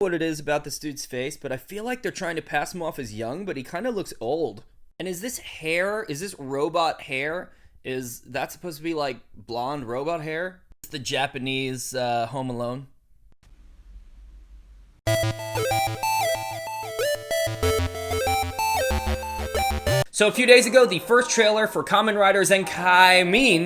What it is about this dude's face, but I feel like they're trying to pass him off as young, but he kind of looks old. And is this hair, is this robot hair, is that supposed to be like blonde robot hair? It's the Japanese Home Alone. So a few days ago, the first trailer for Kamen Rider Kikai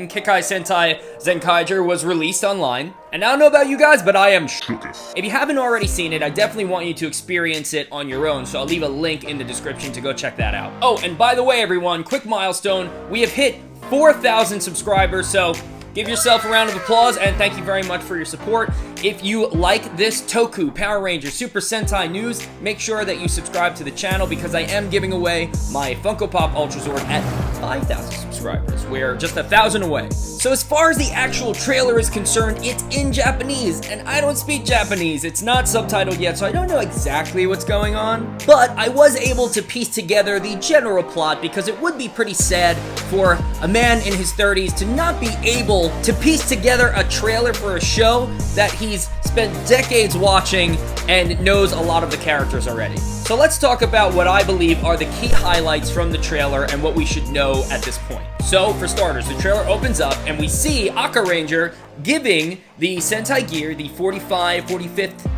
Sentai Zenkaiger was released online. And I don't know about you guys, but I am shooketh. If you haven't already seen it, I definitely want you to experience it on your own, so I'll leave a link in the description to go check that out. Oh, and by the way, everyone, quick milestone, we have hit 4,000 subscribers, so give yourself a round of applause, and thank you very much for your support. If you like this Toku, Power Rangers, Super Sentai news, make sure that you subscribe to the channel because I am giving away my Funko Pop Ultra Zord at 5,000 subscribers. We're just 1,000 away. So as far as the actual trailer is concerned, it's in Japanese, and I don't speak Japanese. It's not subtitled yet, so I don't know exactly what's going on. But I was able to piece together the general plot because it would be pretty sad for a man in his 30s to not be able to piece together a trailer for a show that he's spent decades watching and knows a lot of the characters already. So let's talk about what I believe are the key highlights from the trailer and what we should know at this point. So for starters, the trailer opens up and we see Aka Ranger giving the Sentai gear, the 45th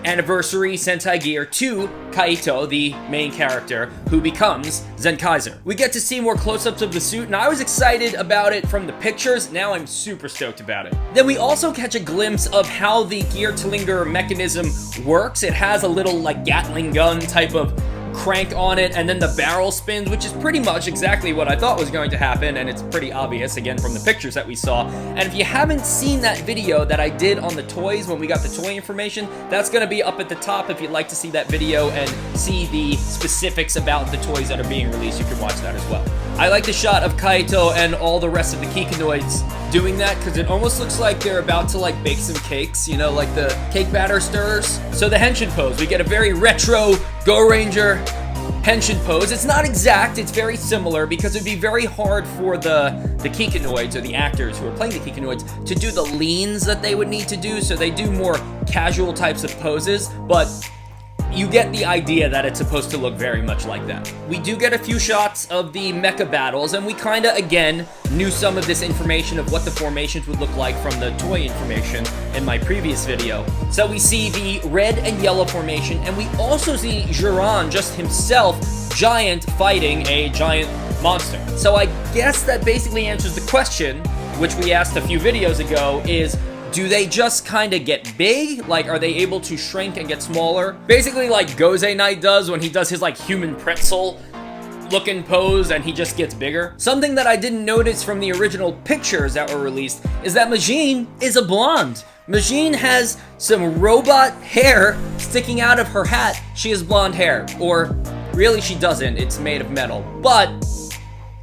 anniversary Sentai gear, to Kaito, the main character, who becomes Zenkaiser. We get to see more close-ups of the suit, and I was excited about it from the pictures. Now I'm super stoked about it. Then we also catch a glimpse of how the gear Tlinger mechanism works. It has a little like Gatling gun type of crank on it, and then the barrel spins, which is pretty much exactly what I thought was going to happen, and it's pretty obvious again from the pictures that we saw. And if you haven't seen that video that I did on the toys when we got the toy information, that's going to be up at the top. If you'd like to see that video and see the specifics about the toys that are being released, you can watch that as well. I like the shot of Kaito and all the rest of the Kikanoids doing that because it almost looks like they're about to like bake some cakes, you know, like the cake batter stirrers. So the henshin pose, we get a very retro Go Ranger henshin pose. It's not exact, it's very similar because it'd be very hard for the Kikanoids or the actors who are playing the Kikanoids to do the leans that they would need to do, so they do more casual types of poses, but you get the idea that it's supposed to look very much like that. We do get a few shots of the mecha battles, and we kinda, again, knew some of this information of what the formations would look like from the toy information in my previous video. So we see the red and yellow formation, and we also see Jiran just himself, giant, fighting a giant monster. So I guess that basically answers the question, which we asked a few videos ago, is do they just kind of get big? Like, are they able to shrink and get smaller? Basically like Goze Knight does when he does his like human pretzel looking pose and he just gets bigger. Something that I didn't notice from the original pictures that were released is that Majin is a blonde. Majin has some robot hair sticking out of her hat. She has blonde hair. Or really she doesn't, it's made of metal. But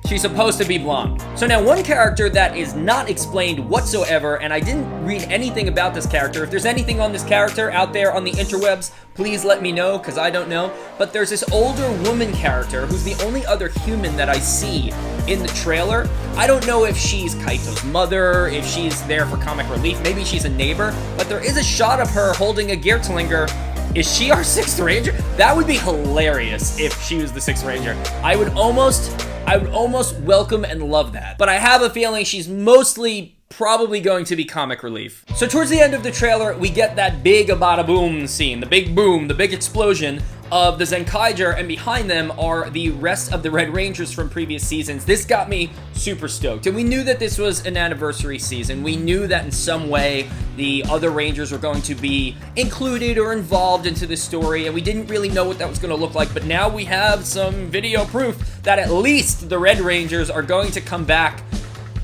she's supposed to be blonde. So now one character that is not explained whatsoever, and I didn't read anything about this character. If there's anything on this character out there on the interwebs, please let me know, because I don't know. But there's this older woman character who's the only other human that I see in the trailer. I don't know if she's Kaito's mother, if she's there for comic relief, maybe she's a neighbor, but there is a shot of her holding a gear Tlinger. Is she our 6th Ranger? That would be hilarious if she was the 6th Ranger. I would almost welcome and love that. But I have a feeling she's mostly probably going to be comic relief. So towards the end of the trailer, we get that big bada boom scene, the big boom, the big explosion of the Zenkaiger, and behind them are the rest of the Red Rangers from previous seasons. This got me super stoked, and we knew that this was an anniversary season. We knew that in some way the other Rangers were going to be included or involved into this story, and we didn't really know what that was going to look like, but now we have some video proof that at least the Red Rangers are going to come back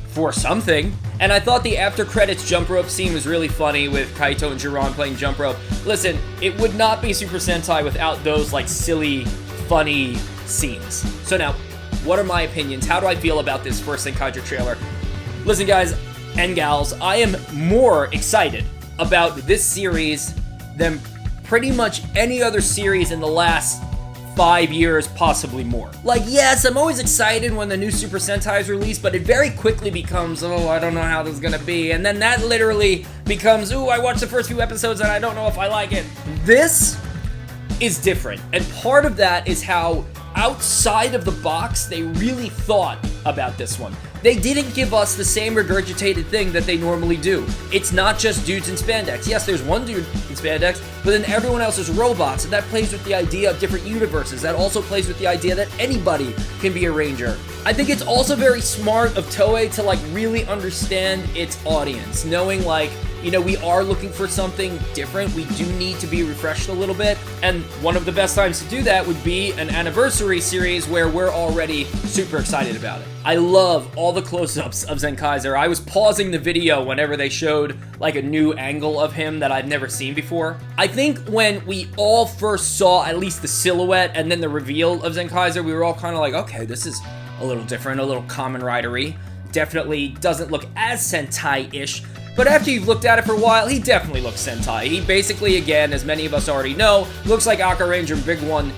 for something. And I thought the after credits jump rope scene was really funny with Kaito and Jiran playing jump rope. Listen, it would not be Super Sentai without those like silly, funny scenes. So now, what are my opinions? How do I feel about this first Zenkaiger trailer? Listen guys and gals, I am more excited about this series than pretty much any other series in the last 5 years, possibly more. Like, yes, I'm always excited when the new Super Sentai is released, but it very quickly becomes, oh, I don't know how this is gonna be, and then that literally becomes, ooh, I watched the first few episodes and I don't know if I like it. This is different, and part of that is how outside of the box they really thought about this one. They didn't give us the same regurgitated thing that they normally do. It's not just dudes in spandex. Yes, there's one dude in spandex, but then everyone else is robots, and that plays with the idea of different universes. That also plays with the idea that anybody can be a ranger. I think it's also very smart of Toei to, like, really understand its audience, knowing, like, you know, we are looking for something different. We do need to be refreshed a little bit, and one of the best times to do that would be an anniversary series where we're already super excited about it. I love all the close-ups of Zenkaiser. I was pausing the video whenever they showed, like, a new angle of him that I'd never seen before. I think when we all first saw at least the silhouette and then the reveal of Zenkaiser, we were all kind of like, okay, this is a little different, a little Kamen Rider-y. Definitely doesn't look as Sentai-ish. But after you've looked at it for a while, he definitely looks Sentai. He basically, again, as many of us already know, looks like Aka Ranger Big One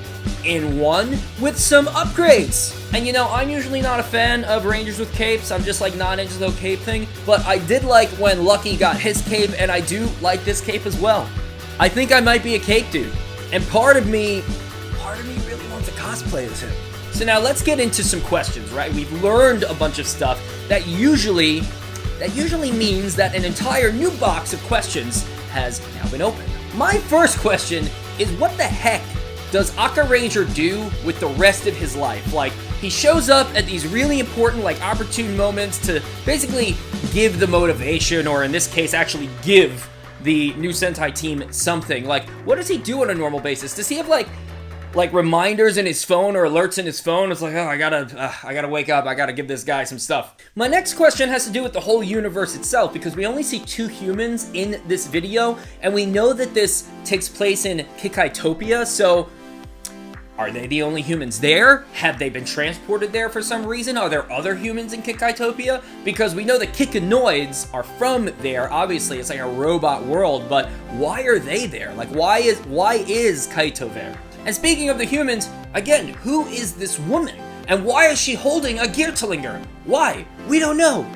in one with some upgrades. And you know, I'm usually not a fan of Rangers with capes. I'm just like not into the cape thing. But I did like when Lucky got his cape, and I do like this cape as well. I think I might be a cape dude. And part of me really wants to cosplay as him. So now let's get into some questions, right? We've learned a bunch of stuff that usually means that an entire new box of questions has now been opened. My first question is, what the heck does Aka Ranger do with the rest of his life? Like, he shows up at these really important, like, opportune moments to basically give the motivation, or in this case, actually give the new Sentai team something. Like, what does he do on a normal basis? Does he have, like reminders in his phone or alerts in his phone? It's like, oh, I gotta wake up, I gotta give this guy some stuff. My next question has to do with the whole universe itself, because we only see 2 humans in this video, and we know that this takes place in Kikaitopia, so are they the only humans there? Have they been transported there for some reason? Are there other humans in Kikaitopia? Because we know the Kikanoids are from there. Obviously, it's like a robot world, but why are they there? Like, why is Kaito there? And speaking of the humans, again, who is this woman? And why is she holding a Geertlinger? Why? We don't know.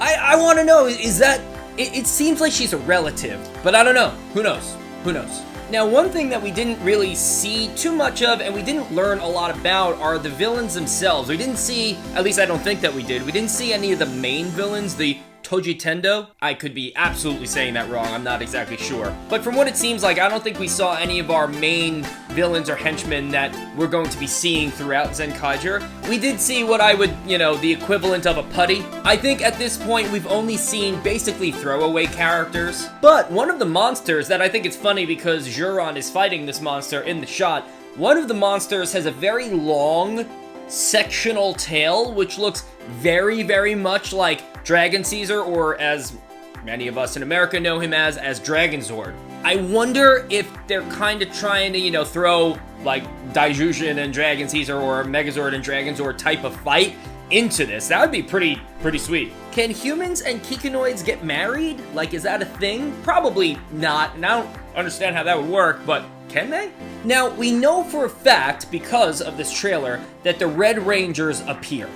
I want to know, is that... It seems like she's a relative, but I don't know. Who knows? Who knows? Now, one thing that we didn't really see too much of, and we didn't learn a lot about, are the villains themselves. We didn't see, at least I don't think that we did, we didn't see any of the main villains, the Toji Tendo. I could be absolutely saying that wrong, I'm not exactly sure. But from what it seems like, I don't think we saw any of our main villains or henchmen that we're going to be seeing throughout Zenkaiger. We did see what I would, you know, the equivalent of a putty. I think at this point we've only seen basically throwaway characters. But one of the monsters that I think it's funny, because Juron is fighting this monster in the shot, one of the monsters has a very long sectional tail, which looks very, very much like Dragon Caesar, or as many of us in America know him as Dragon Zord. I wonder if they're kind of trying to, you know, throw like Daijujin and Dragon Caesar or Megazord and Dragon Zord type of fight into this. That would be pretty sweet. Can humans and Kikanoids get married? Like, is that a thing? Probably not, and I don't understand how that would work, but can they? Now, we know for a fact, because of this trailer, that the Red Rangers appear.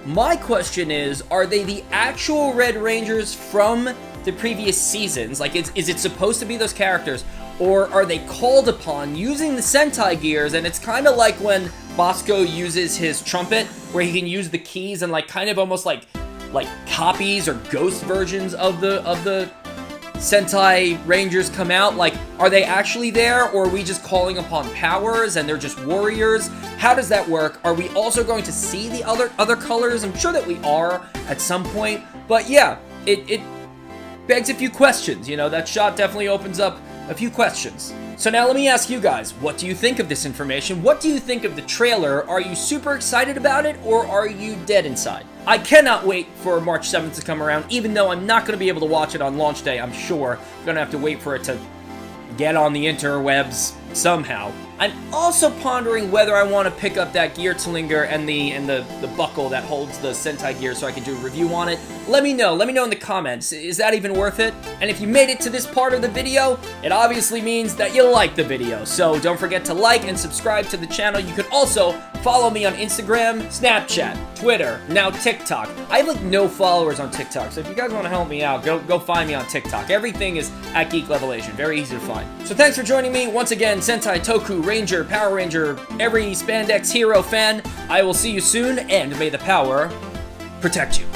My question is, are they the actual Red Rangers from the previous seasons? Like, is it supposed to be those characters? Or are they called upon using the Sentai gears, and it's kind of like when Bosco uses his trumpet, where he can use the keys and like kind of almost like copies or ghost versions of the Sentai Rangers come out? Like, are they actually there, or are we just calling upon powers and they're just warriors? How does that work? Are we also going to see the other colors? I'm sure that we are at some point, but yeah, it begs a few questions. You know, that shot definitely opens up a few questions. So now let me ask you guys, what do you think of this information? What do you think of the trailer? Are you super excited about it, or are you dead inside? I cannot wait for March 7th to come around, even though I'm not going to be able to watch it on launch day, I'm sure. I'm going to have to wait for it to get on the interwebs somehow. I'm also pondering whether I want to pick up that gear Tlinger and the buckle that holds the Sentai gear so I can do a review on it. Let me know in the comments. Is that even worth it? And if you made it to this part of the video, it obviously means that you like the video. So don't forget to like and subscribe to the channel. You could also follow me on Instagram, Snapchat, Twitter, now TikTok. I have like no followers on TikTok, so if you guys want to help me out, go find me on TikTok. Everything is at Geek Levelation. Very easy to find. So thanks for joining me once again, Sentai, Toku, Ranger, Power Ranger, every spandex hero fan. I will see you soon, and may the power protect you.